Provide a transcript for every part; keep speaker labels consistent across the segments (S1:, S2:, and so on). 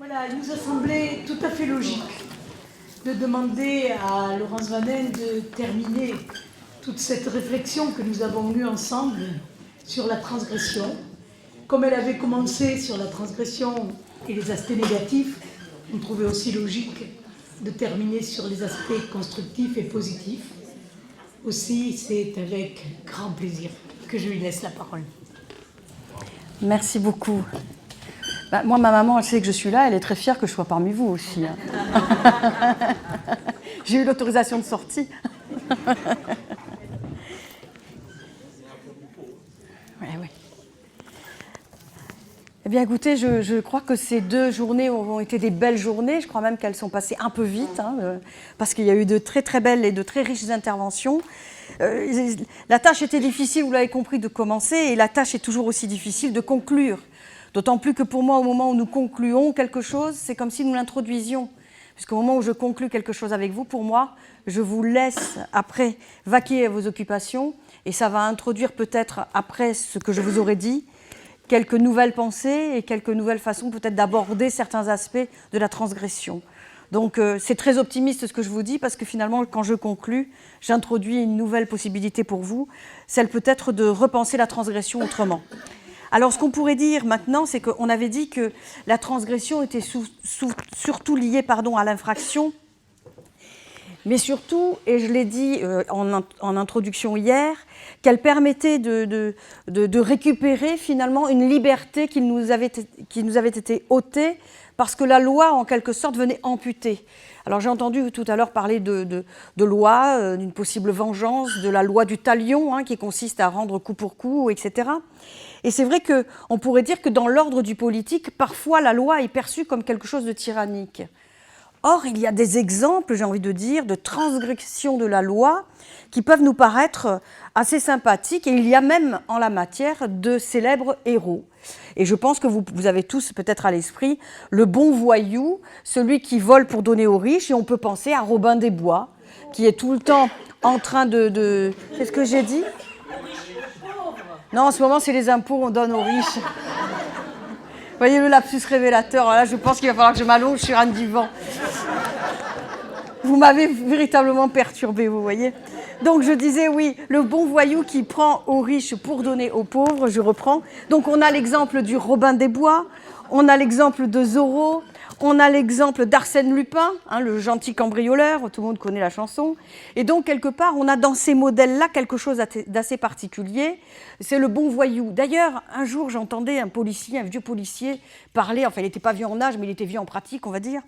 S1: Voilà, il nous a semblé tout à fait logique de demander à Laurence Vannin de terminer toute cette réflexion que nous avons eue ensemble sur la transgression. Comme elle avait commencé sur la transgression et les aspects négatifs, on trouvait aussi logique de terminer sur les aspects constructifs et positifs. Aussi, c'est avec grand plaisir que je lui laisse la parole.
S2: Merci beaucoup. Bah, moi, ma maman, elle sait que je suis là, elle est très fière que je sois parmi vous aussi. Hein. J'ai eu l'autorisation de sortie. Ouais. Eh bien, écoutez, je crois que ces 2 journées ont été des belles journées. Je crois même qu'elles sont passées un peu vite, hein, parce qu'il y a eu de très très belles et de très riches interventions. La tâche était difficile, vous l'avez compris, de commencer, et la tâche est toujours aussi difficile de conclure. D'autant plus que pour moi, au moment où nous concluons quelque chose, c'est comme si nous l'introduisions. Puisqu'au moment où je conclus quelque chose avec vous, pour moi, je vous laisse après vaquer à vos occupations, et ça va introduire peut-être après ce que je vous aurais dit, quelques nouvelles pensées et quelques nouvelles façons peut-être d'aborder certains aspects de la transgression. Donc c'est très optimiste ce que je vous dis, parce que finalement, quand je conclus, j'introduis une nouvelle possibilité pour vous, celle peut-être de repenser la transgression autrement. Alors ce qu'on pourrait dire maintenant, c'est qu'on avait dit que la transgression était surtout liée à l'infraction, mais surtout, et je l'ai dit en introduction hier, qu'elle permettait de récupérer finalement une liberté qui nous avait été ôtée, parce que la loi, en quelque sorte, venait amputer. Alors j'ai entendu tout à l'heure parler de loi, d'une possible vengeance, de la loi du talion, hein, qui consiste à rendre coup pour coup, etc. Et c'est vrai qu'on pourrait dire que dans l'ordre du politique, parfois la loi est perçue comme quelque chose de tyrannique. Or, il y a des exemples, j'ai envie de dire, de transgression de la loi qui peuvent nous paraître assez sympathiques, et il y a même en la matière de célèbres héros. Et je pense que vous avez tous peut-être à l'esprit le bon voyou, celui qui vole pour donner aux riches, et on peut penser à Robin des Bois, qui est tout le temps en train de... Qu'est-ce que j'ai dit ? Non, en ce moment, c'est les impôts, on donne aux riches. Vous voyez le lapsus révélateur, là je pense qu'il va falloir que je m'allonge sur un divan. Vous m'avez véritablement perturbé, vous voyez. Donc je disais oui, le bon voyou qui prend aux riches pour donner aux pauvres, je reprends. Donc on a l'exemple du Robin des Bois, on a l'exemple de Zorro, on a l'exemple d'Arsène Lupin, hein, le gentil cambrioleur, tout le monde connaît la chanson. Et donc quelque part, on a dans ces modèles-là quelque chose d'assez particulier, c'est le bon voyou. D'ailleurs, un jour j'entendais un policier, un vieux policier, parler, enfin il n'était pas vieux en âge, mais il était vieux en pratique, on va dire.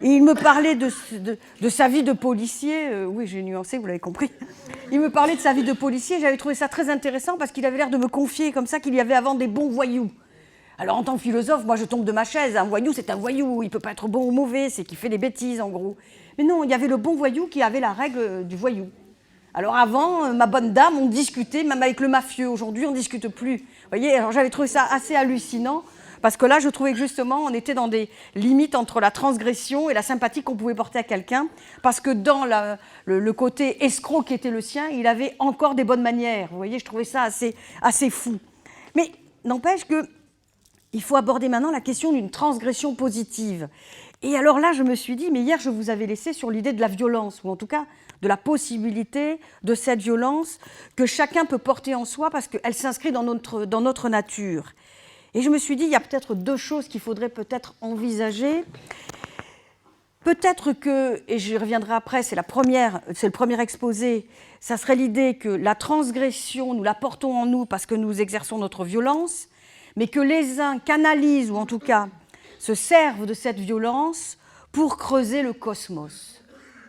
S2: Et il me parlait de sa vie de policier, oui j'ai nuancé, vous l'avez compris. Il me parlait de sa vie de policier, j'avais trouvé ça très intéressant parce qu'il avait l'air de me confier comme ça qu'il y avait avant des bons voyous. Alors en tant que philosophe, moi je tombe de ma chaise, un voyou c'est un voyou, il ne peut pas être bon ou mauvais, c'est qu'il fait des bêtises en gros. Mais non, il y avait le bon voyou qui avait la règle du voyou. Alors avant, ma bonne dame, on discutait même avec le mafieux, aujourd'hui on ne discute plus. Vous voyez, alors j'avais trouvé ça assez hallucinant. Parce que là, je trouvais que justement, on était dans des limites entre la transgression et la sympathie qu'on pouvait porter à quelqu'un. Parce que dans le côté escroc qui était le sien, il avait encore des bonnes manières. Vous voyez, je trouvais ça assez fou. Mais n'empêche qu'il faut aborder maintenant la question d'une transgression positive. Et alors là, je me suis dit, mais hier, je vous avais laissé sur l'idée de la violence, ou en tout cas de la possibilité de cette violence que chacun peut porter en soi parce qu'elle s'inscrit dans notre nature. Et je me suis dit, il y a peut-être 2 choses qu'il faudrait peut-être envisager. Peut-être que, et j'y reviendrai après, c'est le premier exposé, ça serait l'idée que la transgression, nous la portons en nous parce que nous exerçons notre violence, mais que les uns canalisent, ou en tout cas se servent de cette violence pour creuser le cosmos.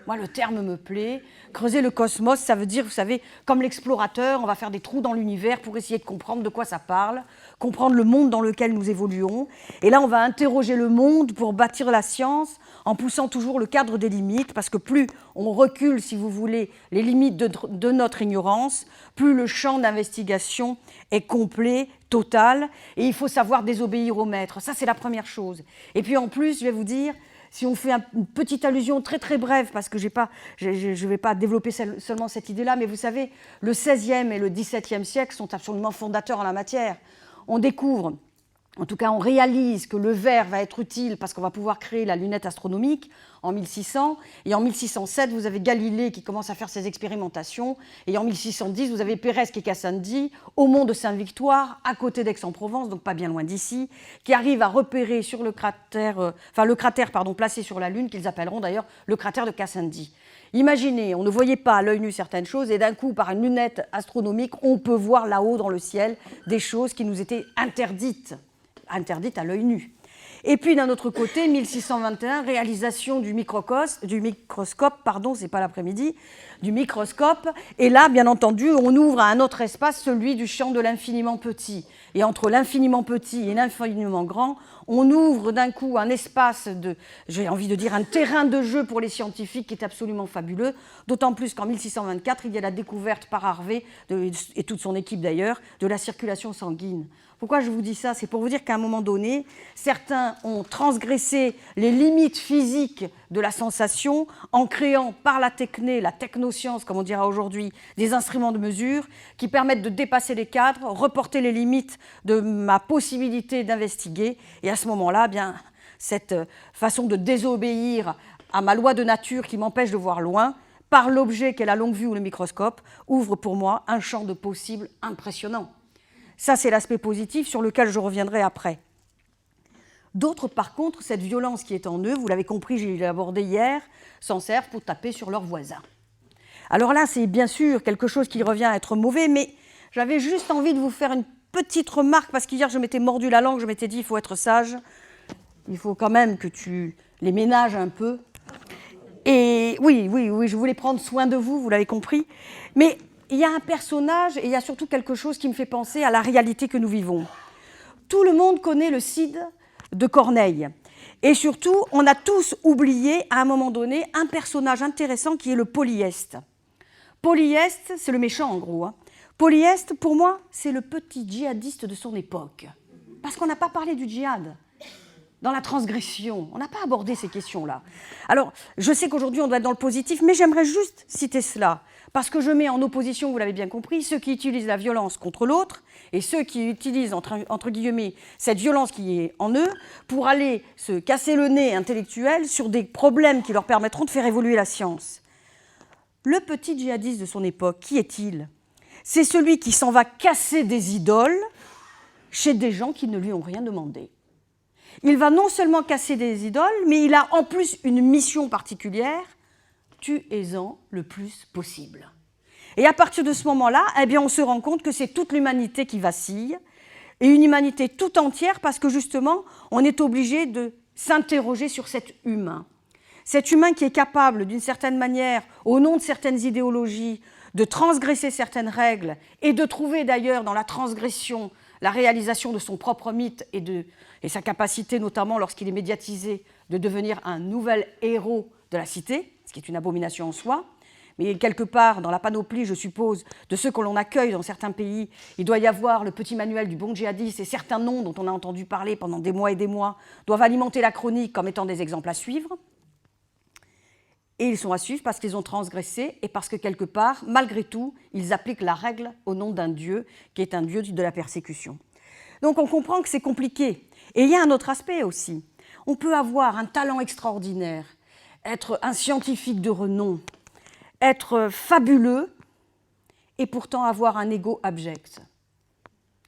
S2: Moi, le terme me plaît. Creuser le cosmos, ça veut dire, vous savez, comme l'explorateur, on va faire des trous dans l'univers pour essayer de comprendre de quoi ça parle, comprendre le monde dans lequel nous évoluons. Et là, on va interroger le monde pour bâtir la science en poussant toujours le cadre des limites, parce que plus on recule, si vous voulez, les limites de notre ignorance, plus le champ d'investigation est complet, total, et il faut savoir désobéir au maître. Ça, c'est la première chose. Et puis en plus, je vais vous dire, si on fait une petite allusion très très brève, parce que je ne vais pas développer seulement cette idée-là, mais vous savez, le XVIe et le XVIIe siècle sont absolument fondateurs en la matière. On découvre En tout cas, on réalise que le verre va être utile parce qu'on va pouvoir créer la lunette astronomique en 1600. Et en 1607, vous avez Galilée qui commence à faire ses expérimentations. Et en 1610, vous avez Pérez et Cassandi au mont de Sainte-Victoire, à côté d'Aix-en-Provence, donc pas bien loin d'ici, qui arrivent à repérer sur le cratère, placé sur la Lune, qu'ils appelleront d'ailleurs le cratère de Cassandi. Imaginez, on ne voyait pas à l'œil nu certaines choses, et d'un coup, par une lunette astronomique, on peut voir là-haut dans le ciel des choses qui nous étaient interdites à l'œil nu. Et puis d'un autre côté, 1621, réalisation du microscope, c'est pas l'après-midi, du microscope. Et là, bien entendu, on ouvre à un autre espace, celui du champ de l'infiniment petit. Et entre l'infiniment petit et l'infiniment grand, on ouvre d'un coup un espace j'ai envie de dire, un terrain de jeu pour les scientifiques qui est absolument fabuleux, d'autant plus qu'en 1624, il y a la découverte par Harvey, et toute son équipe d'ailleurs, de la circulation sanguine. Pourquoi je vous dis ça? C'est pour vous dire qu'à un moment donné, certains ont transgressé les limites physiques de la sensation en créant par la technoscience, comme on dira aujourd'hui, des instruments de mesure qui permettent de dépasser les cadres, reporter les limites de ma possibilité d'investiguer. Et à ce moment-là, bien, cette façon de désobéir à ma loi de nature qui m'empêche de voir loin, par l'objet qu'est la longue vue ou le microscope, ouvre pour moi un champ de possibles impressionnant. Ça, c'est l'aspect positif sur lequel je reviendrai après. D'autres, par contre, cette violence qui est en eux, vous l'avez compris, je l'ai abordé hier, s'en servent pour taper sur leurs voisins. Alors là, c'est bien sûr quelque chose qui revient à être mauvais, mais j'avais juste envie de vous faire une petite remarque, parce qu'hier, je m'étais mordu la langue, je m'étais dit, il faut être sage, il faut quand même que tu les ménages un peu. Et oui, je voulais prendre soin de vous, vous l'avez compris, mais il y a un personnage et il y a surtout quelque chose qui me fait penser à la réalité que nous vivons. Tout le monde connaît le Cid de Corneille. Et surtout, on a tous oublié à un moment donné un personnage intéressant qui est le Polyeste. Polyeste, c'est le méchant en gros. Polyeste, pour moi, c'est le petit djihadiste de son époque. Parce qu'on n'a pas parlé du djihad. Dans la transgression, on n'a pas abordé ces questions-là. Alors, je sais qu'aujourd'hui, on doit être dans le positif, mais j'aimerais juste citer cela. Parce que je mets en opposition, vous l'avez bien compris, ceux qui utilisent la violence contre l'autre et ceux qui utilisent, entre guillemets, cette violence qui est en eux pour aller se casser le nez intellectuel sur des problèmes qui leur permettront de faire évoluer la science. Le petit djihadiste de son époque, qui est-il? C'est celui qui s'en va casser des idoles chez des gens qui ne lui ont rien demandé. Il va non seulement casser des idoles, mais il a en plus une mission particulière, tuez-en le plus possible. Et à partir de ce moment-là, eh bien, on se rend compte que c'est toute l'humanité qui vacille, et une humanité tout entière, parce que justement, on est obligé de s'interroger sur cet humain. Cet humain qui est capable, d'une certaine manière, au nom de certaines idéologies, de transgresser certaines règles, et de trouver d'ailleurs dans la transgression la réalisation de son propre mythe et sa capacité, notamment lorsqu'il est médiatisé, de devenir un nouvel héros de la cité, ce qui est une abomination en soi. Mais quelque part, dans la panoplie, je suppose, de ceux que l'on accueille dans certains pays, il doit y avoir le petit manuel du bon djihadiste et certains noms dont on a entendu parler pendant des mois et des mois doivent alimenter la chronique comme étant des exemples à suivre. Et ils sont à suivre parce qu'ils ont transgressé et parce que quelque part, malgré tout, ils appliquent la règle au nom d'un Dieu qui est un Dieu de la persécution. Donc on comprend que c'est compliqué. Et il y a un autre aspect aussi. On peut avoir un talent extraordinaire, être un scientifique de renom, être fabuleux et pourtant avoir un ego abject.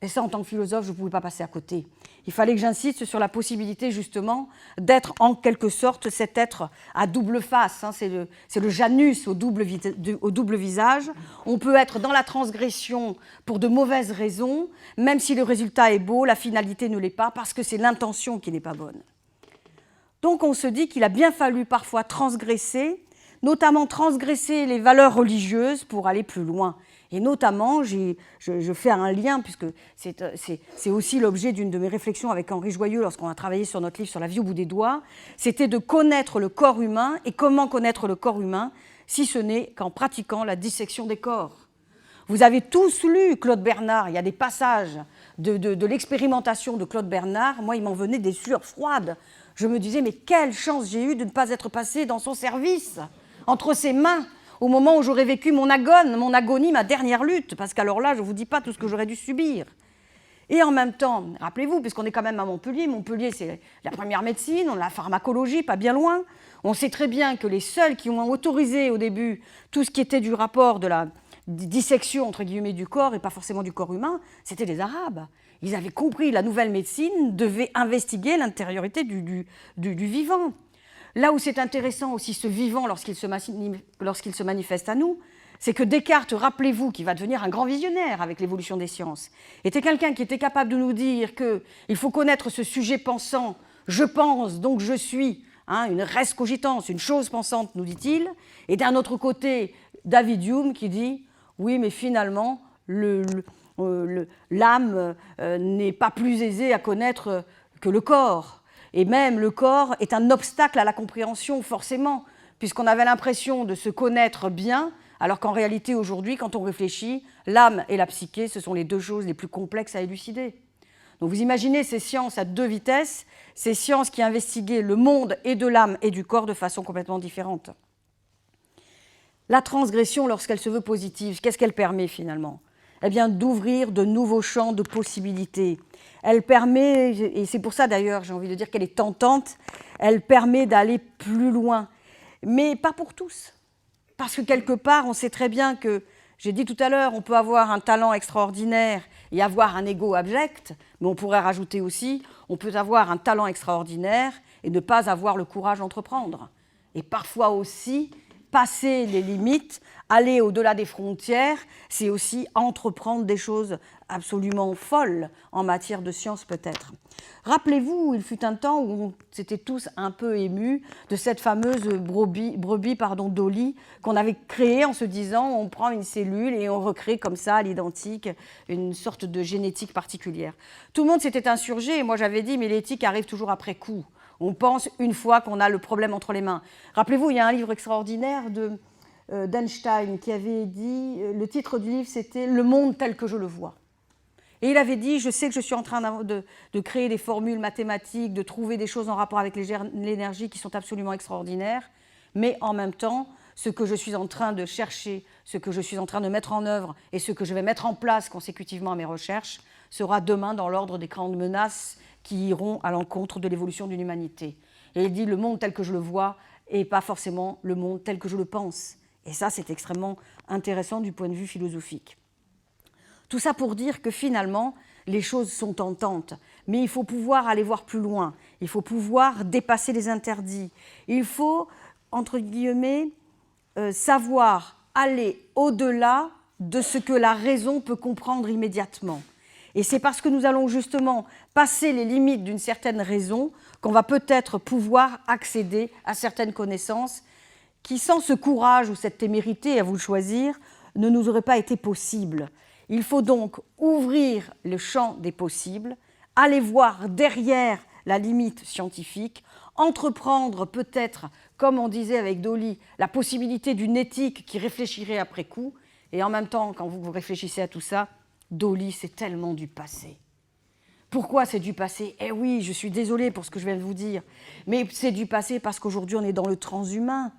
S2: Et ça, en tant que philosophe, je ne pouvais pas passer à côté. Il fallait que j'insiste sur la possibilité, justement, d'être en quelque sorte cet être à double face. C'est le Janus au double visage. On peut être dans la transgression pour de mauvaises raisons, même si le résultat est beau, la finalité ne l'est pas, parce que c'est l'intention qui n'est pas bonne. Donc on se dit qu'il a bien fallu parfois transgresser, notamment transgresser les valeurs religieuses pour aller plus loin. Et notamment, je fais un lien, puisque c'est aussi l'objet d'une de mes réflexions avec Henri Joyeux lorsqu'on a travaillé sur notre livre sur la vie au bout des doigts, c'était de connaître le corps humain. Et comment connaître le corps humain, si ce n'est qu'en pratiquant la dissection des corps. Vous avez tous lu Claude Bernard, il y a des passages de l'expérimentation de Claude Bernard. Moi, il m'en venait des sueurs froides. Je me disais, mais quelle chance j'ai eu de ne pas être passée dans son service, entre ses mains, au moment où j'aurais vécu mon agonie, ma dernière lutte, parce qu'alors là, je ne vous dis pas tout ce que j'aurais dû subir. Et en même temps, rappelez-vous, puisqu'on est quand même à Montpellier, Montpellier c'est la première médecine, on a la pharmacologie, pas bien loin. On sait très bien que les seuls qui ont autorisé au début tout ce qui était du rapport de la dissection entre guillemets du corps et pas forcément du corps humain, c'était les Arabes. Ils avaient compris que la nouvelle médecine devait investiguer l'intériorité du vivant. Là où c'est intéressant aussi ce vivant lorsqu'il se manifeste à nous, c'est que Descartes, rappelez-vous, qui va devenir un grand visionnaire avec l'évolution des sciences, était quelqu'un qui était capable de nous dire qu'il faut connaître ce sujet pensant, je pense, donc je suis, une res cogitans, une chose pensante, nous dit-il. Et d'un autre côté, David Hume qui dit, oui, mais finalement, l'âme n'est pas plus aisée à connaître que le corps. Et même le corps est un obstacle à la compréhension, forcément, puisqu'on avait l'impression de se connaître bien, alors qu'en réalité, aujourd'hui, quand on réfléchit, l'âme et la psyché, ce sont les deux choses les plus complexes à élucider. Donc vous imaginez ces sciences à deux vitesses, ces sciences qui investiguaient le monde et de l'âme et du corps de façon complètement différente. La transgression, lorsqu'elle se veut positive, qu'est-ce qu'elle permet finalement? Eh bien, d'ouvrir de nouveaux champs de possibilités. Elle permet, et c'est pour ça d'ailleurs, j'ai envie de dire qu'elle est tentante, elle permet d'aller plus loin, mais pas pour tous. Parce que quelque part, on sait très bien que, j'ai dit tout à l'heure, on peut avoir un talent extraordinaire et avoir un ego abject, mais on pourrait rajouter aussi, on peut avoir un talent extraordinaire et ne pas avoir le courage d'entreprendre. Et parfois aussi, passer les limites, aller au-delà des frontières, c'est aussi entreprendre des choses absolument folles en matière de science peut-être. Rappelez-vous, il fut un temps où on s'était tous un peu émus de cette fameuse brebis Dolly qu'on avait créée en se disant on prend une cellule et on recrée comme ça à l'identique une sorte de génétique particulière. Tout le monde s'était insurgé et moi j'avais dit mais l'éthique arrive toujours après coup. On pense une fois qu'on a le problème entre les mains. Rappelez-vous, il y a un livre extraordinaire d'Einstein qui avait dit, le titre du livre c'était « Le monde tel que je le vois ». Et il avait dit, je sais que je suis en train de créer des formules mathématiques, de trouver des choses en rapport avec l'énergie qui sont absolument extraordinaires, mais en même temps, ce que je suis en train de chercher, ce que je suis en train de mettre en œuvre et ce que je vais mettre en place consécutivement à mes recherches sera demain dans l'ordre des grandes menaces qui iront à l'encontre de l'évolution d'une humanité. Et il dit, le monde tel que je le vois et pas forcément le monde tel que je le pense. Et ça, c'est extrêmement intéressant du point de vue philosophique. Tout ça pour dire que finalement, les choses sont tentantes, mais il faut pouvoir aller voir plus loin, il faut pouvoir dépasser les interdits, il faut, entre guillemets, savoir aller au-delà de ce que la raison peut comprendre immédiatement. Et c'est parce que nous allons justement passer les limites d'une certaine raison qu'on va peut-être pouvoir accéder à certaines connaissances qui, sans ce courage ou cette témérité, à vous de choisir, ne nous auraient pas été possibles. Il faut donc ouvrir le champ des possibles, aller voir derrière la limite scientifique, entreprendre peut-être, comme on disait avec Dolly, la possibilité d'une éthique qui réfléchirait après coup, et en même temps, quand vous réfléchissez à tout ça, Dolly, c'est tellement du passé. Pourquoi c'est du passé? Eh oui, je suis désolée pour ce que je viens de vous dire, mais c'est du passé parce qu'aujourd'hui, on est dans le transhumain.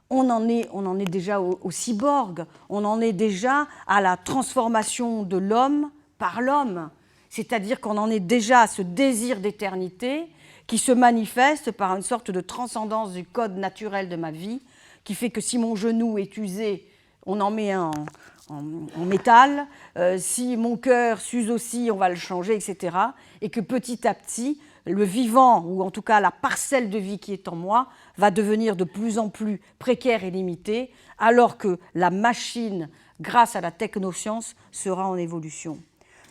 S2: On en est déjà au cyborg, on en est déjà à la transformation de l'homme par l'homme. C'est-à-dire qu'on en est déjà à ce désir d'éternité qui se manifeste par une sorte de transcendance du code naturel de ma vie, qui fait que si mon genou est usé, on en met un en métal, si mon cœur s'use aussi, on va le changer, etc. Et que petit à petit, le vivant, ou en tout cas la parcelle de vie qui est en moi, va devenir de plus en plus précaire et limitée, alors que la machine, grâce à la technoscience, sera en évolution.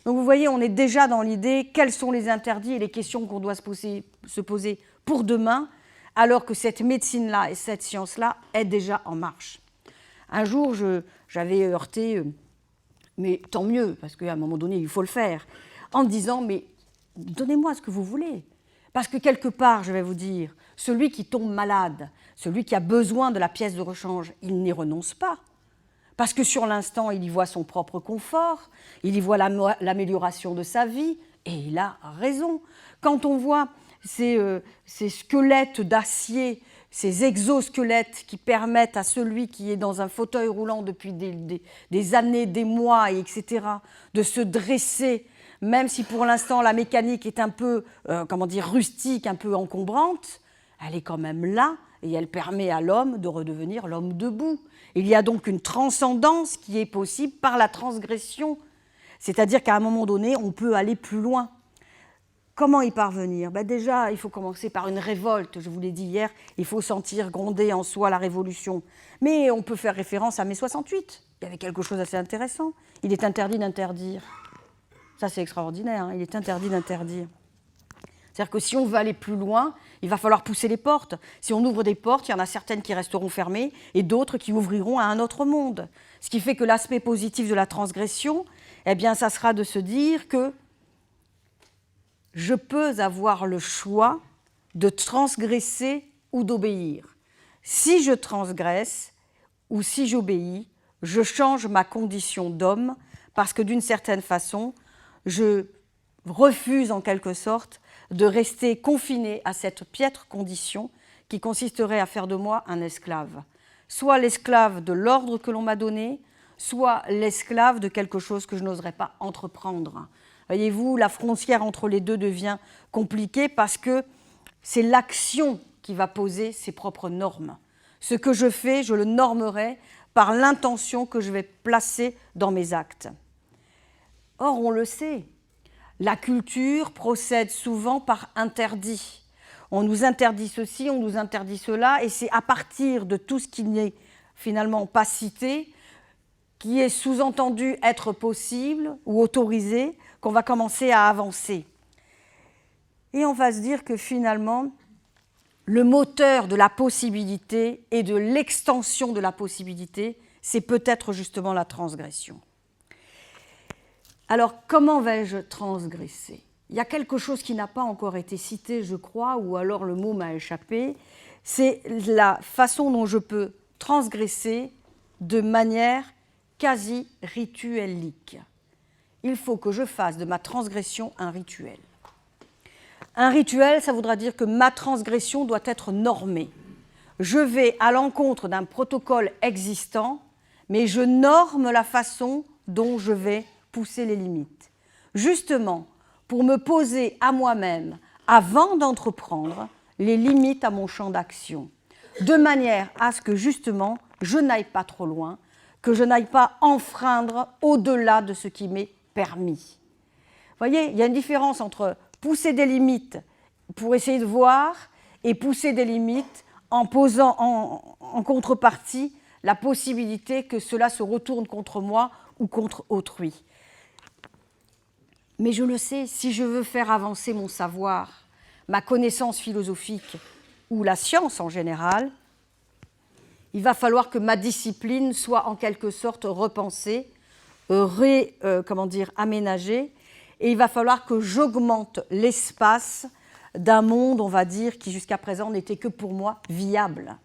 S2: Donc vous voyez, on est déjà dans l'idée quels sont les interdits et les questions qu'on doit se poser pour demain, alors que cette médecine-là et cette science-là est déjà en marche. Un jour, j'avais heurté, mais tant mieux, parce qu'à un moment donné, il faut le faire, en me disant, mais donnez-moi ce que vous voulez. Parce que quelque part, je vais vous dire, celui qui tombe malade, celui qui a besoin de la pièce de rechange, il n'y renonce pas. Parce que sur l'instant, il y voit son propre confort, il y voit l'amélioration de sa vie, et il a raison. Quand on voit ces squelettes d'acier, ces exosquelettes qui permettent à celui qui est dans un fauteuil roulant depuis des années, des mois, etc., de se dresser même si pour l'instant la mécanique est un peu, rustique, un peu encombrante, elle est quand même là et elle permet à l'homme de redevenir l'homme debout. Il y a donc une transcendance qui est possible par la transgression, c'est-à-dire qu'à un moment donné, on peut aller plus loin. Comment y parvenir? Déjà, il faut commencer par une révolte, je vous l'ai dit hier, il faut sentir gronder en soi la révolution. Mais on peut faire référence à mai 68, il y avait quelque chose d'assez intéressant. Il est interdit d'interdire. Ça, c'est extraordinaire, il est interdit d'interdire. C'est-à-dire que si on veut aller plus loin, il va falloir pousser les portes. Si on ouvre des portes, il y en a certaines qui resteront fermées et d'autres qui ouvriront à un autre monde. Ce qui fait que l'aspect positif de la transgression, ça sera de se dire que je peux avoir le choix de transgresser ou d'obéir. Si je transgresse ou si j'obéis, je change ma condition d'homme parce que d'une certaine façon, je refuse en quelque sorte de rester confiné à cette piètre condition qui consisterait à faire de moi un esclave. Soit l'esclave de l'ordre que l'on m'a donné, soit l'esclave de quelque chose que je n'oserais pas entreprendre. Voyez-vous, la frontière entre les deux devient compliquée parce que c'est l'action qui va poser ses propres normes. Ce que je fais, je le normerai par l'intention que je vais placer dans mes actes. Or, on le sait, la culture procède souvent par interdit. On nous interdit ceci, on nous interdit cela, et c'est à partir de tout ce qui n'est finalement pas cité, qui est sous-entendu être possible ou autorisé, qu'on va commencer à avancer. Et on va se dire que finalement, le moteur de la possibilité et de l'extension de la possibilité, c'est peut-être justement la transgression. Alors, comment vais-je transgresser? Il y a quelque chose qui n'a pas encore été cité, je crois, ou alors le mot m'a échappé, c'est la façon dont je peux transgresser de manière quasi rituelique. Il faut que je fasse de ma transgression un rituel. Un rituel, ça voudra dire que ma transgression doit être normée. Je vais à l'encontre d'un protocole existant, mais je norme la façon dont je vais pousser les limites. Justement, pour me poser à moi-même, avant d'entreprendre, les limites à mon champ d'action, de manière à ce que justement, je n'aille pas trop loin, que je n'aille pas enfreindre au-delà de ce qui m'est permis. Vous voyez, il y a une différence entre pousser des limites pour essayer de voir et pousser des limites en posant en contrepartie la possibilité que cela se retourne contre moi ou contre autrui. Mais je le sais, si je veux faire avancer mon savoir, ma connaissance philosophique ou la science en général, il va falloir que ma discipline soit en quelque sorte repensée, aménagée, et il va falloir que j'augmente l'espace d'un monde, on va dire, qui jusqu'à présent n'était que pour moi viable.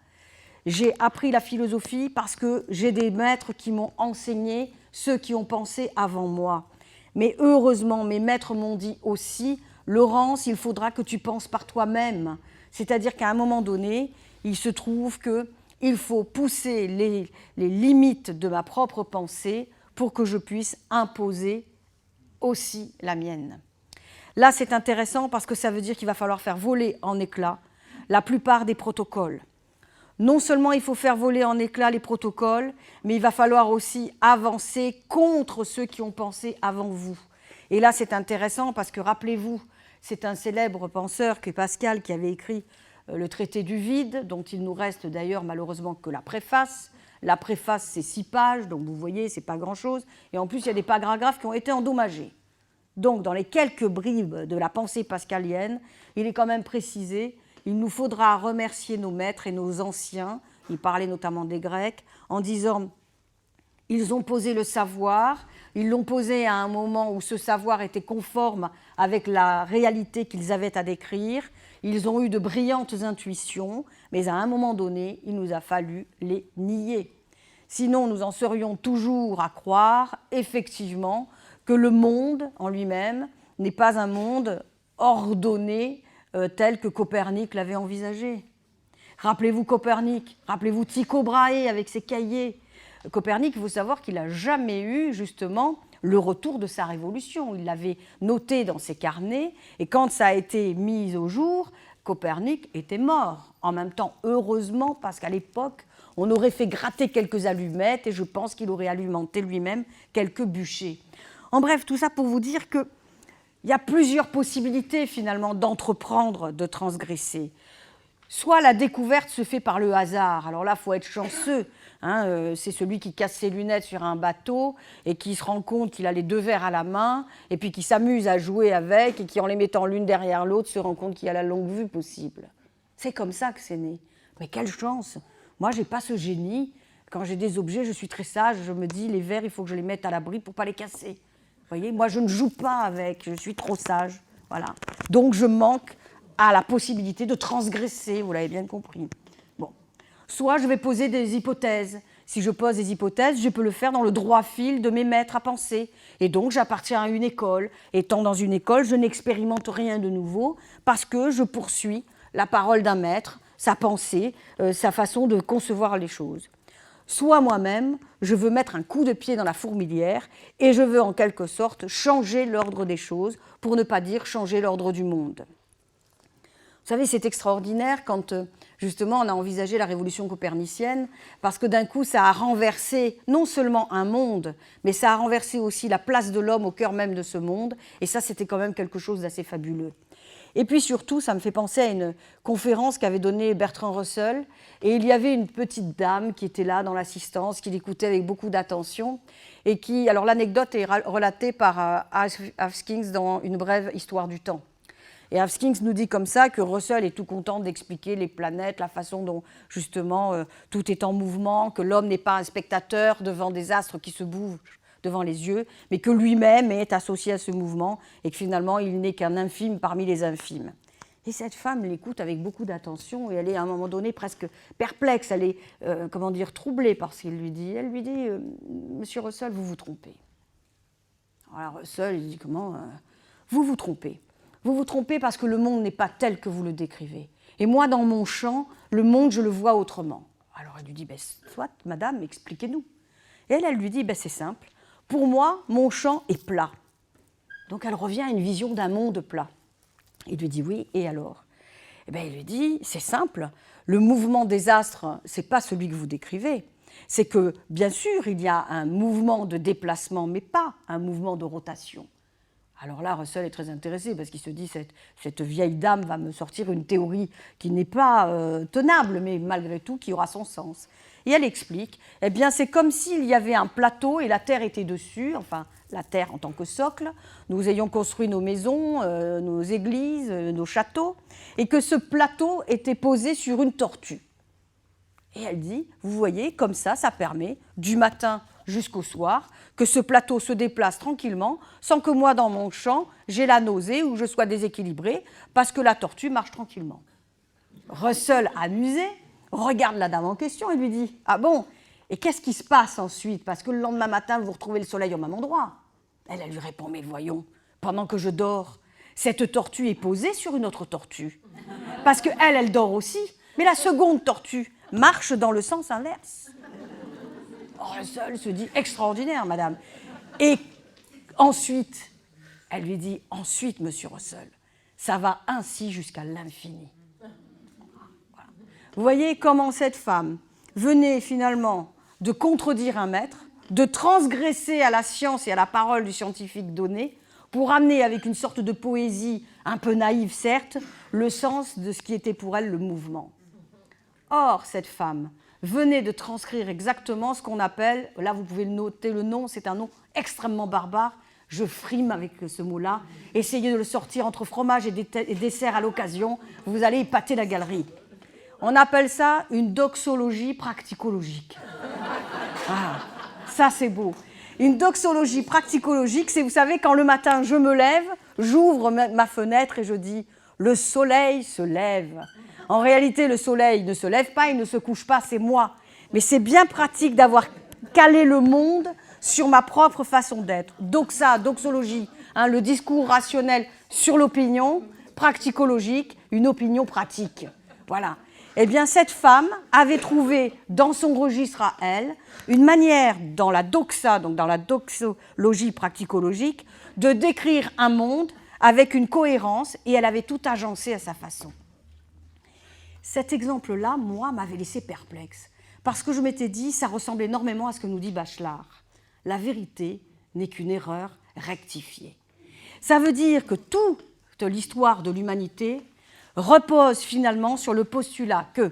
S2: J'ai appris la philosophie parce que j'ai des maîtres qui m'ont enseigné, ceux qui ont pensé avant moi. Mais heureusement, mes maîtres m'ont dit aussi, Laurence, il faudra que tu penses par toi-même. C'est-à-dire qu'à un moment donné, il se trouve qu'il faut pousser les limites de ma propre pensée pour que je puisse imposer aussi la mienne. Là, c'est intéressant parce que ça veut dire qu'il va falloir faire voler en éclats la plupart des protocoles. Non seulement il faut faire voler en éclats les protocoles, mais il va falloir aussi avancer contre ceux qui ont pensé avant vous. Et là, c'est intéressant parce que, rappelez-vous, c'est un célèbre penseur que Pascal qui avait écrit le traité du vide, dont il nous reste d'ailleurs malheureusement que la préface. La préface, c'est 6 pages, donc vous voyez, c'est pas grand-chose. Et en plus, il y a des paragraphes qui ont été endommagés. Donc, dans les quelques bribes de la pensée pascalienne, il est quand même précisé, il nous faudra remercier nos maîtres et nos anciens, il parlait notamment des Grecs, en disant, ils ont posé le savoir, ils l'ont posé à un moment où ce savoir était conforme avec la réalité qu'ils avaient à décrire, ils ont eu de brillantes intuitions, mais à un moment donné, il nous a fallu les nier. Sinon, nous en serions toujours à croire, effectivement, que le monde en lui-même n'est pas un monde ordonné tel que Copernic l'avait envisagé. Rappelez-vous Copernic, rappelez-vous Tycho Brahe avec ses cahiers. Copernic, il faut savoir qu'il n'a jamais eu justement le retour de sa révolution. Il l'avait noté dans ses carnets, et quand ça a été mis au jour, Copernic était mort. En même temps, heureusement, parce qu'à l'époque, on aurait fait gratter quelques allumettes, et je pense qu'il aurait alimenté lui-même quelques bûchers. En bref, tout ça pour vous dire qu'il y a plusieurs possibilités, finalement, d'entreprendre, de transgresser. Soit la découverte se fait par le hasard. Alors là, il faut être chanceux. C'est celui qui casse ses lunettes sur un bateau et qui se rend compte qu'il a les 2 verres à la main et puis qui s'amuse à jouer avec et qui, en les mettant l'une derrière l'autre, se rend compte qu'il y a la longue vue possible. C'est comme ça que c'est né. Mais quelle chance! Moi, je n'ai pas ce génie. Quand j'ai des objets, je suis très sage. Je me dis, les verres, il faut que je les mette à l'abri pour ne pas les casser. Vous voyez, moi, je ne joue pas avec. Je suis trop sage. Voilà. Donc, je manque à la possibilité de transgresser. Vous l'avez bien compris. Bon. Soit je vais poser des hypothèses. Si je pose des hypothèses, je peux le faire dans le droit fil de mes maîtres à penser. Et donc, j'appartiens à une école. Étant dans une école, je n'expérimente rien de nouveau parce que je poursuis la parole d'un maître, sa pensée, sa façon de concevoir les choses. Soit moi-même, je veux mettre un coup de pied dans la fourmilière et je veux en quelque sorte changer l'ordre des choses, pour ne pas dire changer l'ordre du monde. Vous savez, c'est extraordinaire quand justement on a envisagé la révolution copernicienne, parce que d'un coup ça a renversé non seulement un monde, mais ça a renversé aussi la place de l'homme au cœur même de ce monde, et ça c'était quand même quelque chose d'assez fabuleux. Et puis surtout, ça me fait penser à une conférence qu'avait donnée Bertrand Russell, et il y avait une petite dame qui était là dans l'assistance, qui l'écoutait avec beaucoup d'attention, et qui, alors l'anecdote est relatée par Haskins dans Une brève histoire du temps. Et Haskins nous dit comme ça que Russell est tout content d'expliquer les planètes, la façon dont justement tout est en mouvement, que l'homme n'est pas un spectateur devant des astres qui se bougent devant les yeux, mais que lui-même est associé à ce mouvement et que finalement il n'est qu'un infime parmi les infimes. Et cette femme l'écoute avec beaucoup d'attention et elle est à un moment donné presque perplexe, elle est troublée par ce qu'il lui dit. Elle lui dit Monsieur Russell, vous vous trompez. Alors Russell il dit comment vous vous trompez. Vous vous trompez parce que le monde n'est pas tel que vous le décrivez. Et moi, dans mon champ, le monde, je le vois autrement. Alors elle lui dit soit, madame, expliquez-nous. Et elle lui dit c'est simple. Pour moi, mon champ est plat. Donc elle revient à une vision d'un monde plat. Il lui dit oui, et alors? Il lui dit, c'est simple, le mouvement des astres, ce n'est pas celui que vous décrivez. C'est que, bien sûr, il y a un mouvement de déplacement, mais pas un mouvement de rotation. Alors là, Russell est très intéressé parce qu'il se dit, cette vieille dame va me sortir une théorie qui n'est pas tenable, mais malgré tout, qui aura son sens. Et elle explique, c'est comme s'il y avait un plateau et la Terre était dessus, enfin la Terre en tant que socle, nous ayons construit nos maisons, nos églises, nos châteaux, et que ce plateau était posé sur une tortue. Et elle dit, vous voyez, comme ça permet, du matin jusqu'au soir, que ce plateau se déplace tranquillement, sans que moi, dans mon champ, j'ai la nausée ou je sois déséquilibrée, parce que la tortue marche tranquillement. Russell, amusé, regarde la dame en question et lui dit « Ah bon, et qu'est-ce qui se passe ensuite? Parce que le lendemain matin, vous retrouvez le soleil au même endroit. » Elle lui répond « Mais voyons, pendant que je dors, cette tortue est posée sur une autre tortue. Parce qu'elle, elle dort aussi, mais la seconde tortue marche dans le sens inverse. » Russell se dit « Extraordinaire, madame. » Et ensuite, elle lui dit « Ensuite, monsieur Russell, ça va ainsi jusqu'à l'infini. » Vous voyez comment cette femme venait finalement de contredire un maître, de transgresser à la science et à la parole du scientifique donné pour amener avec une sorte de poésie un peu naïve certes, le sens de ce qui était pour elle le mouvement. Or, cette femme venait de transcrire exactement ce qu'on appelle, là vous pouvez noter le nom, c'est un nom extrêmement barbare, je frime avec ce mot-là, essayez de le sortir entre fromage et dessert à l'occasion, vous allez épater la galerie. On appelle ça une doxologie practicologique. Ah, ça c'est beau. Une doxologie practicologique, c'est, vous savez, quand le matin je me lève, j'ouvre ma fenêtre et je dis « le soleil se lève ». En réalité, le soleil ne se lève pas, il ne se couche pas, c'est moi. Mais c'est bien pratique d'avoir calé le monde sur ma propre façon d'être. Doxa, doxologie, le discours rationnel sur l'opinion, practicologique, une opinion pratique. Voilà. Eh bien, cette femme avait trouvé dans son registre à elle une manière, dans la doxa, donc dans la doxologie practicologique, de décrire un monde avec une cohérence, et elle avait tout agencé à sa façon. Cet exemple-là, moi, m'avait laissé perplexe, parce que je m'étais dit, ça ressemble énormément à ce que nous dit Bachelard. La vérité n'est qu'une erreur rectifiée. Ça veut dire que toute l'histoire de l'humanité repose finalement sur le postulat que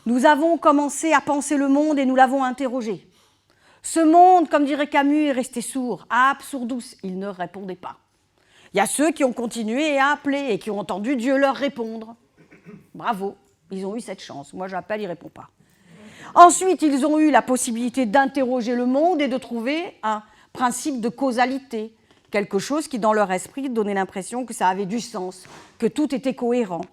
S2: nous avons commencé à penser le monde et nous l'avons interrogé. Ce monde, comme dirait Camus, est resté sourd, absurdus, il ne répondait pas. Il y a ceux qui ont continué à appeler et qui ont entendu Dieu leur répondre. Bravo, ils ont eu cette chance. Moi, j'appelle, il ne répond pas. Ensuite, ils ont eu la possibilité d'interroger le monde et de trouver un principe de causalité, quelque chose qui, dans leur esprit, donnait l'impression que ça avait du sens, que tout était cohérent.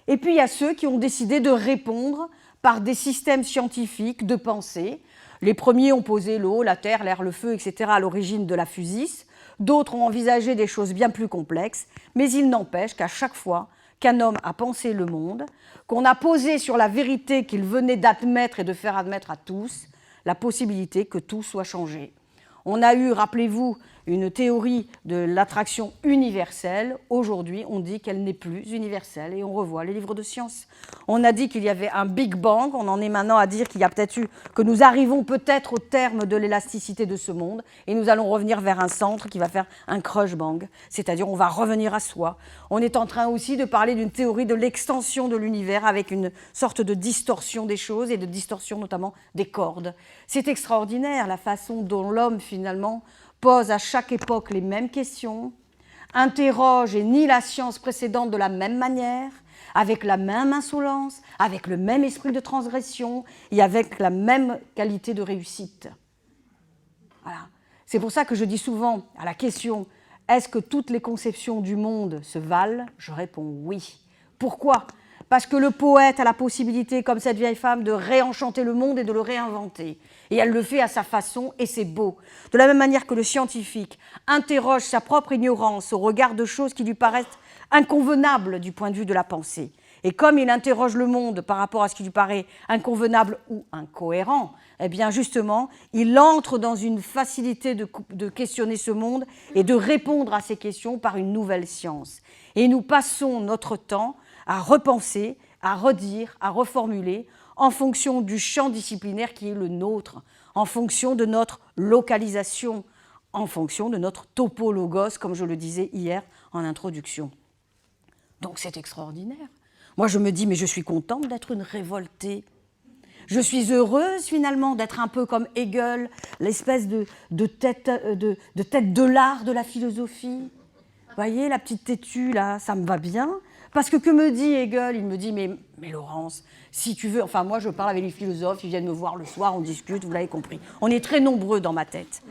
S2: Et puis, il y a ceux qui ont décidé de répondre par des systèmes scientifiques de pensée. Les premiers ont posé l'eau, la terre, l'air, le feu, etc. à l'origine de la physis. D'autres ont envisagé des choses bien plus complexes, mais il n'empêche qu'à chaque fois qu'un homme a pensé le monde, qu'on a posé sur la vérité qu'il venait d'admettre et de faire admettre à tous, la possibilité que tout soit changé. On a eu, rappelez-vous, une théorie de l'attraction universelle. Aujourd'hui, on dit qu'elle n'est plus universelle et on revoit les livres de sciences. On a dit qu'il y avait un Big Bang, on en est maintenant à dire qu'il y a peut-être eu, que nous arrivons peut-être au terme de l'élasticité de ce monde et nous allons revenir vers un centre qui va faire un crush bang, c'est-à-dire on va revenir à soi. On est en train aussi de parler d'une théorie de l'extension de l'univers avec une sorte de distorsion des choses et de distorsion notamment des cordes. C'est extraordinaire la façon dont l'homme finalement pose à chaque époque les mêmes questions, interroge et nie la science précédente de la même manière, avec la même insolence, avec le même esprit de transgression et avec la même qualité de réussite. Voilà. C'est pour ça que je dis souvent à la question « Est-ce que toutes les conceptions du monde se valent ?» Je réponds oui. Pourquoi ? Parce que le poète a la possibilité, comme cette vieille femme, de réenchanter le monde et de le réinventer. Et elle le fait à sa façon, et c'est beau. De la même manière que le scientifique interroge sa propre ignorance au regard de choses qui lui paraissent inconvenables du point de vue de la pensée. Et comme il interroge le monde par rapport à ce qui lui paraît inconvenable ou incohérent, eh bien justement, il entre dans une facilité de questionner ce monde et de répondre à ces questions par une nouvelle science. Et nous passons notre temps à repenser, à redire, à reformuler en fonction du champ disciplinaire qui est le nôtre, en fonction de notre localisation, en fonction de notre topologos, comme je le disais hier en introduction. Donc c'est extraordinaire. Moi je me dis, mais je suis contente d'être une révoltée. Je suis heureuse finalement d'être un peu comme Hegel, l'espèce de tête de l'art de la philosophie. Vous voyez, la petite têtue là, ça me va bien. Parce que me dit Hegel? Il me dit, mais Laurence, si tu veux... Enfin, moi, je parle avec les philosophes, ils viennent me voir le soir, on discute, vous l'avez compris. On est très nombreux dans ma tête.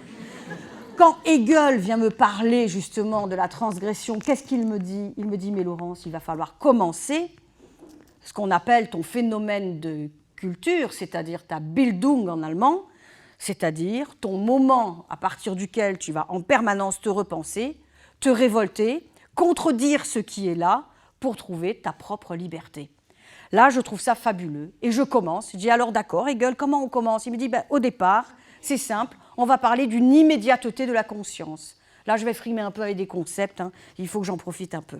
S2: Quand Hegel vient me parler, justement, de la transgression, qu'est-ce qu'il me dit? Il me dit, mais Laurence, il va falloir commencer ce qu'on appelle ton phénomène de culture, c'est-à-dire ta Bildung en allemand, c'est-à-dire ton moment à partir duquel tu vas en permanence te repenser, te révolter, contredire ce qui est là, pour trouver ta propre liberté. Là, je trouve ça fabuleux. Et je commence. Je dis alors d'accord, Hegel, comment on commence? Il me dit, au départ, c'est simple, on va parler d'une immédiateté de la conscience. Là, je vais frimer un peu avec des concepts, hein. Il faut que j'en profite un peu.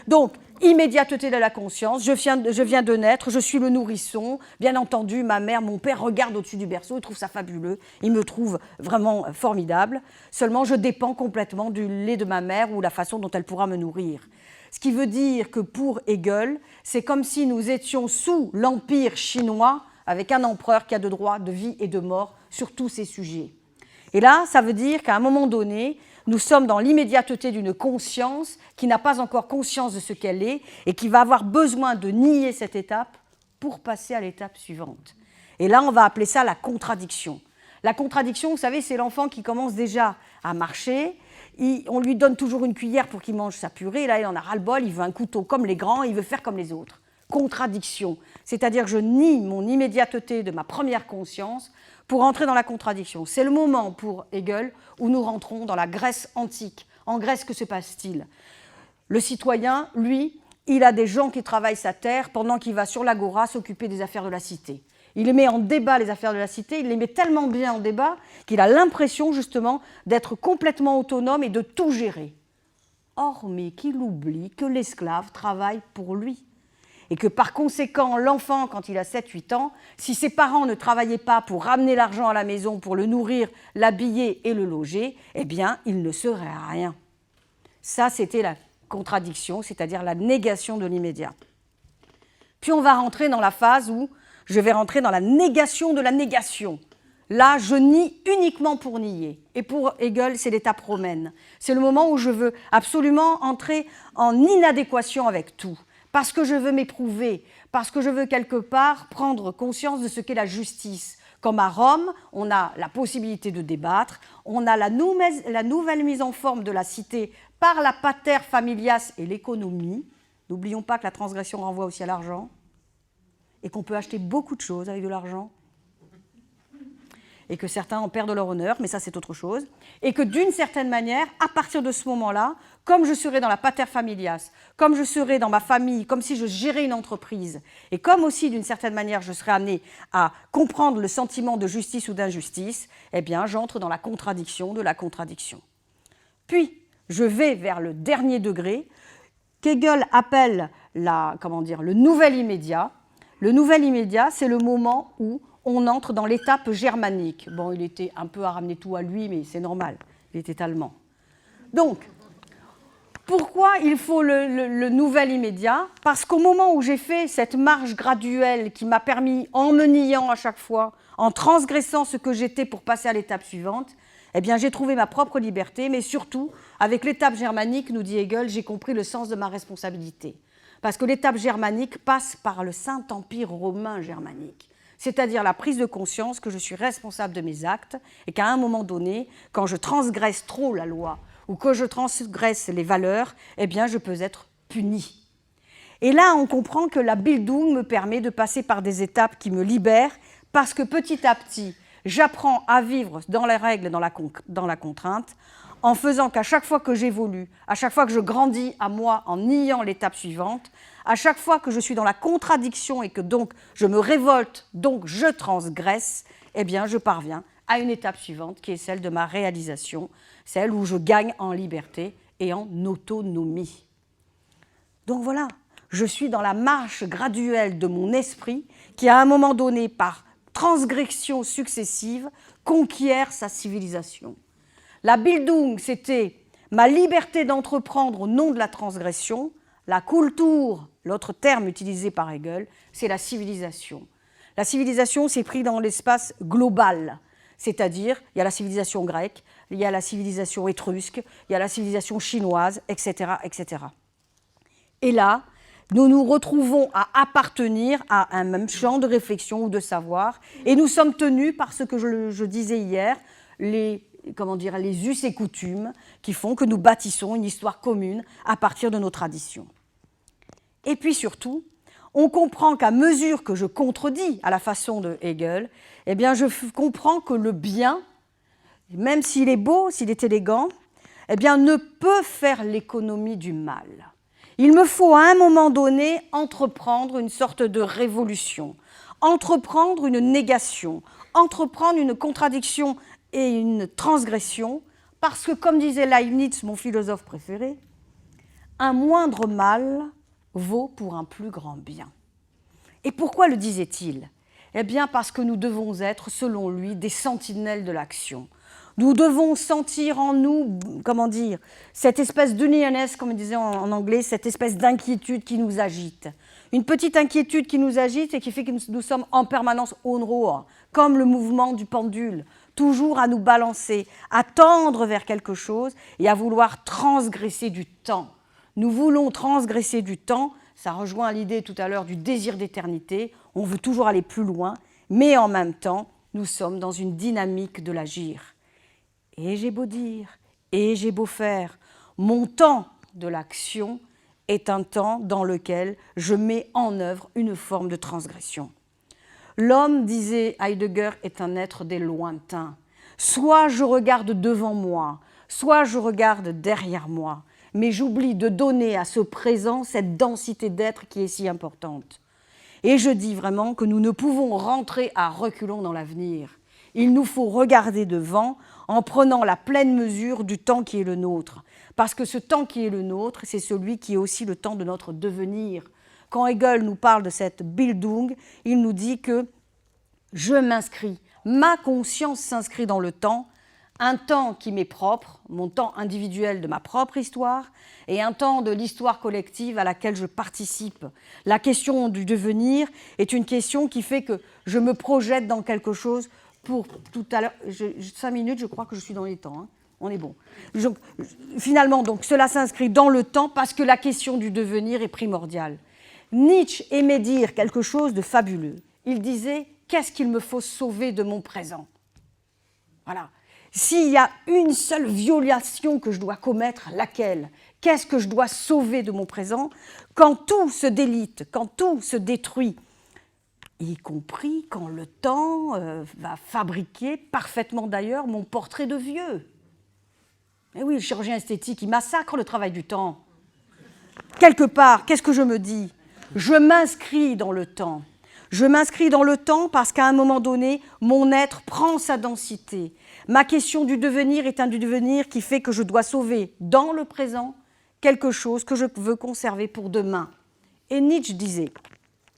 S2: Donc, immédiateté de la conscience, je viens de naître, je suis le nourrisson. Bien entendu, ma mère, mon père regardent au-dessus du berceau, ils trouvent ça fabuleux, ils me trouvent vraiment formidable. Seulement, je dépends complètement du lait de ma mère ou la façon dont elle pourra me nourrir. Ce qui veut dire que pour Hegel, c'est comme si nous étions sous l'empire chinois avec un empereur qui a de droit de vie et de mort sur tous ces sujets. Et là, ça veut dire qu'à un moment donné, nous sommes dans l'immédiateté d'une conscience qui n'a pas encore conscience de ce qu'elle est et qui va avoir besoin de nier cette étape pour passer à l'étape suivante. Et là, on va appeler ça la contradiction. La contradiction, vous savez, c'est l'enfant qui commence déjà à marcher. On lui donne toujours une cuillère pour qu'il mange sa purée. Là, il en a ras-le-bol, il veut un couteau comme les grands, il veut faire comme les autres. Contradiction, c'est-à-dire que je nie mon immédiateté de ma première conscience pour entrer dans la contradiction. C'est le moment pour Hegel où nous rentrons dans la Grèce antique. En Grèce, que se passe-t-il? Le citoyen, lui, il a des gens qui travaillent sa terre pendant qu'il va sur l'agora s'occuper des affaires de la cité. Il les met en débat, les affaires de la cité, il les met tellement bien en débat qu'il a l'impression justement d'être complètement autonome et de tout gérer. Or, mais qu'il oublie que l'esclave travaille pour lui. Et que par conséquent, l'enfant, quand il a 7-8 ans, si ses parents ne travaillaient pas pour ramener l'argent à la maison, pour le nourrir, l'habiller et le loger, eh bien, il ne serait rien. Ça, c'était la contradiction, c'est-à-dire la négation de l'immédiat. Puis on va rentrer dans la phase où je vais rentrer dans la négation de la négation. Là, je nie uniquement pour nier. Et pour Hegel, c'est l'étape romaine. C'est le moment où je veux absolument entrer en inadéquation avec tout. Parce que je veux m'éprouver, parce que je veux quelque part prendre conscience de ce qu'est la justice. Comme à Rome, on a la possibilité de débattre, on a la nouvelle mise en forme de la cité par la pater familias et l'économie. N'oublions pas que la transgression renvoie aussi à l'argent et qu'on peut acheter beaucoup de choses avec de l'argent et que certains en perdent leur honneur, mais ça c'est autre chose, et que d'une certaine manière, à partir de ce moment-là, comme je serai dans la pater familias, comme je serai dans ma famille, comme si je gérais une entreprise, et comme aussi d'une certaine manière je serai amené à comprendre le sentiment de justice ou d'injustice, eh bien j'entre dans la contradiction de la contradiction. Puis, je vais vers le dernier degré, qu'Hegel appelle le nouvel immédiat. Le nouvel immédiat, c'est le moment où on entre dans l'étape germanique. Bon, il était un peu à ramener tout à lui, mais c'est normal, il était allemand. Donc, pourquoi il faut le nouvel immédiat? Parce qu'au moment où j'ai fait cette marche graduelle qui m'a permis, en me niant à chaque fois, en transgressant ce que j'étais pour passer à l'étape suivante, eh bien, j'ai trouvé ma propre liberté, mais surtout, avec l'étape germanique, nous dit Hegel, j'ai compris le sens de ma responsabilité. Parce que l'étape germanique passe par le Saint-Empire romain germanique. C'est-à-dire la prise de conscience que je suis responsable de mes actes et qu'à un moment donné, quand je transgresse trop la loi ou que je transgresse les valeurs, eh bien, je peux être puni. Et là, on comprend que la Bildung me permet de passer par des étapes qui me libèrent parce que petit à petit, j'apprends à vivre dans les règles, dans la contrainte, en faisant qu'à chaque fois que j'évolue, à chaque fois que je grandis à moi en niant l'étape suivante, à chaque fois que je suis dans la contradiction et que donc je me révolte, donc je transgresse, eh bien je parviens à une étape suivante qui est celle de ma réalisation, celle où je gagne en liberté et en autonomie. Donc voilà, je suis dans la marche graduelle de mon esprit qui à un moment donné, par transgression successive, conquiert sa civilisation. La Bildung, c'était ma liberté d'entreprendre au nom de la transgression. La Kultur, l'autre terme utilisé par Hegel, c'est la civilisation. La civilisation, c'est pris dans l'espace global, c'est-à-dire il y a la civilisation grecque, il y a la civilisation étrusque, il y a la civilisation chinoise, etc., etc. Et là, nous nous retrouvons à appartenir à un même champ de réflexion ou de savoir, et nous sommes tenus par ce que je disais hier, les us et coutumes qui font que nous bâtissons une histoire commune à partir de nos traditions. Et puis surtout, on comprend qu'à mesure que je contredis à la façon de Hegel, eh bien je comprends que le bien, même s'il est beau, s'il est élégant, eh bien ne peut faire l'économie du mal. Il me faut à un moment donné entreprendre une sorte de révolution, entreprendre une négation, entreprendre une contradiction et une transgression, parce que, comme disait Leibniz, mon philosophe préféré, un moindre mal vaut pour un plus grand bien. Et pourquoi le disait-il? Eh bien, parce que nous devons être, selon lui, des sentinelles de l'action. Nous devons sentir en nous, cette espèce d'uneasness, comme on disait en anglais, cette espèce d'inquiétude qui nous agite. Une petite inquiétude qui nous agite et qui fait que nous sommes en permanence Unruhe, comme le mouvement du pendule, toujours à nous balancer, à tendre vers quelque chose et à vouloir transgresser du temps. Nous voulons transgresser du temps, ça rejoint l'idée tout à l'heure du désir d'éternité, on veut toujours aller plus loin, mais en même temps, nous sommes dans une dynamique de l'agir. Et j'ai beau dire, et j'ai beau faire, mon temps de l'action est un temps dans lequel je mets en œuvre une forme de transgression. L'homme, disait Heidegger, est un être des lointains. Soit je regarde devant moi, soit je regarde derrière moi, mais j'oublie de donner à ce présent cette densité d'être qui est si importante. Et je dis vraiment que nous ne pouvons rentrer à reculons dans l'avenir. Il nous faut regarder devant en prenant la pleine mesure du temps qui est le nôtre. Parce que ce temps qui est le nôtre, c'est celui qui est aussi le temps de notre devenir. Quand Hegel nous parle de cette Bildung, il nous dit que je m'inscris, ma conscience s'inscrit dans le temps, un temps qui m'est propre, mon temps individuel de ma propre histoire, et un temps de l'histoire collective à laquelle je participe. La question du devenir est une question qui fait que je me projette dans quelque chose pour tout à l'heure. 5 minutes, je crois que je suis dans les temps, hein. On est bon. Finalement, donc, cela s'inscrit dans le temps parce que la question du devenir est primordiale. Nietzsche aimait dire quelque chose de fabuleux. Il disait « Qu'est-ce qu'il me faut sauver de mon présent ?» Voilà. S'il y a une seule violation que je dois commettre, laquelle? Qu'est-ce que je dois sauver de mon présent? Quand tout se délite, quand tout se détruit, y compris quand le temps va fabriquer, parfaitement d'ailleurs, mon portrait de vieux. Mais oui, le chirurgien esthétique, il massacre le travail du temps. Quelque part, qu'est-ce que je me dis? Je m'inscris dans le temps. Je m'inscris dans le temps parce qu'à un moment donné, mon être prend sa densité. Ma question du devenir est un du devenir qui fait que je dois sauver dans le présent quelque chose que je veux conserver pour demain. Et Nietzsche disait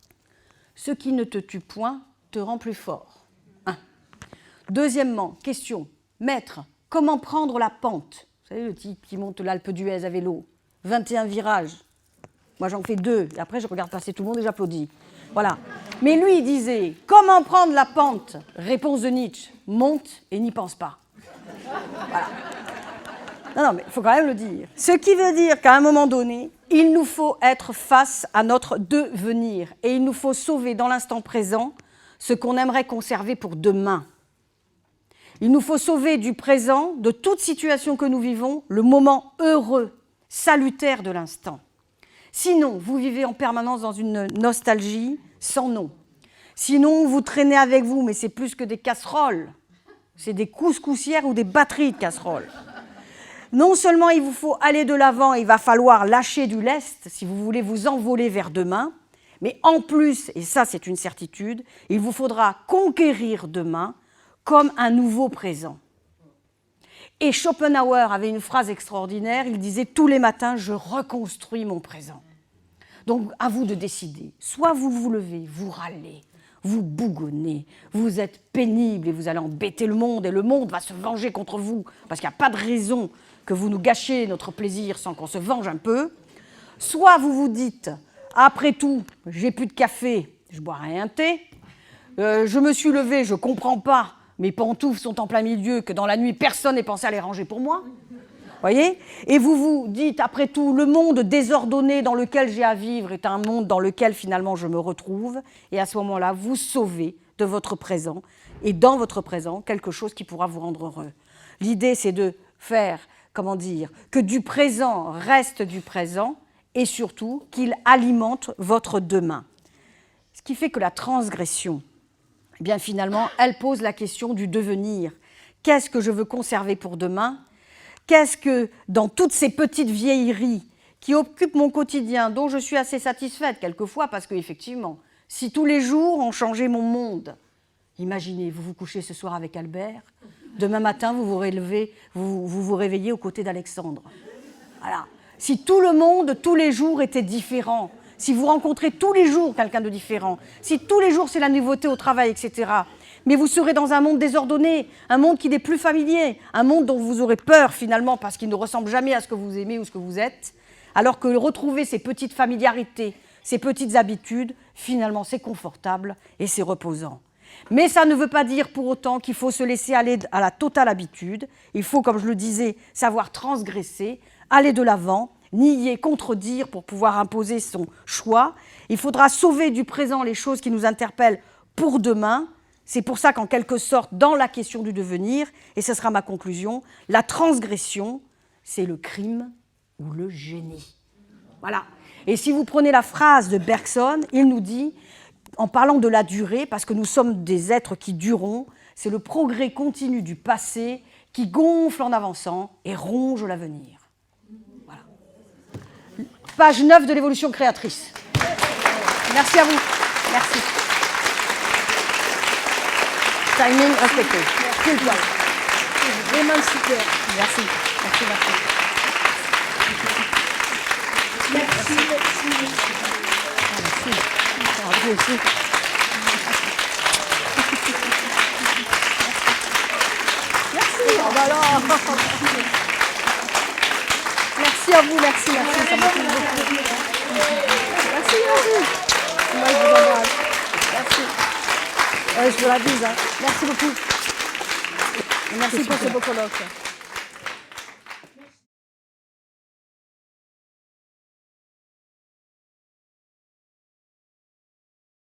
S2: « Ce qui ne te tue point te rend plus fort. » Deuxièmement, question, maître, comment prendre la pente? Vous savez, le type qui monte l'Alpe d'Huez à vélo, 21 virages. Moi, j'en fais 2, et après, je regarde passer tout le monde et j'applaudis. Voilà. Mais lui, il disait, comment prendre la pente? Réponse de Nietzsche, monte et n'y pense pas. Voilà. Non, mais il faut quand même le dire. Ce qui veut dire qu'à un moment donné, il nous faut être face à notre devenir, et il nous faut sauver dans l'instant présent ce qu'on aimerait conserver pour demain. Il nous faut sauver du présent, de toute situation que nous vivons, le moment heureux, salutaire de l'instant. Sinon, vous vivez en permanence dans une nostalgie sans nom. Sinon, vous traînez avec vous, mais c'est plus que des casseroles. C'est des couscoussières ou des batteries de casseroles. Non seulement il vous faut aller de l'avant, il va falloir lâcher du lest si vous voulez vous envoler vers demain, mais en plus, et ça c'est une certitude, il vous faudra conquérir demain comme un nouveau présent. Et Schopenhauer avait une phrase extraordinaire, il disait « Tous les matins, je reconstruis mon présent ». Donc, à vous de décider. Soit vous vous levez, vous râlez, vous bougonnez, vous êtes pénible et vous allez embêter le monde et le monde va se venger contre vous parce qu'il n'y a pas de raison que vous nous gâchiez notre plaisir sans qu'on se venge un peu. Soit vous vous dites « Après tout, j'ai plus de café, je boirai un thé. Je me suis levé, je ne comprends pas. Mes pantoufles sont en plein milieu, que dans la nuit, personne n'ait pensé à les ranger pour moi. » Voyez? Et vous vous dites, après tout, le monde désordonné dans lequel j'ai à vivre est un monde dans lequel finalement je me retrouve. Et à ce moment-là, vous sauvez de votre présent et dans votre présent quelque chose qui pourra vous rendre heureux. L'idée, c'est de faire, comment dire, que du présent reste du présent et surtout qu'il alimente votre demain. Ce qui fait que la transgression, eh bien finalement, elle pose la question du devenir. Qu'est-ce que je veux conserver pour demain? Qu'est-ce que, dans toutes ces petites vieilleries qui occupent mon quotidien, dont je suis assez satisfaite quelquefois, parce qu'effectivement, si tous les jours on changeait mon monde, imaginez, vous vous couchez ce soir avec Albert, demain matin vous vous réveillez aux côtés d'Alexandre. Voilà. Si tout le monde, tous les jours, était différent, si vous rencontrez tous les jours quelqu'un de différent, si tous les jours c'est la nouveauté au travail, etc., mais vous serez dans un monde désordonné, un monde qui n'est plus familier, un monde dont vous aurez peur finalement parce qu'il ne ressemble jamais à ce que vous aimez ou ce que vous êtes, alors que retrouver ces petites familiarités, ces petites habitudes, finalement c'est confortable et c'est reposant. Mais ça ne veut pas dire pour autant qu'il faut se laisser aller à la totale habitude. Il faut, comme je le disais, savoir transgresser, aller de l'avant, nier, contredire pour pouvoir imposer son choix. Il faudra sauver du présent les choses qui nous interpellent pour demain. C'est pour ça qu'en quelque sorte, dans la question du devenir, et ce sera ma conclusion, la transgression, c'est le crime ou le génie. Voilà. Et si vous prenez la phrase de Bergson, il nous dit, en parlant de la durée, parce que nous sommes des êtres qui durons, c'est le progrès continu du passé qui gonfle en avançant et ronge l'avenir. Voilà. page 9 de l'évolution créatrice. Merci à vous. Merci. Timing respecté. Pile poil.
S1: Vraiment super.
S2: Merci. Merci, merci.
S1: Merci.
S2: Merci. À vous aussi. Merci. Oh bah alors. Merci à vous, merci, merci. Ça m'a fait beaucoup. Merci, merci. Moi, je vous embrasse. Merci. Je vous la bise. Hein. Merci beaucoup. Et merci pour ce beau colloque.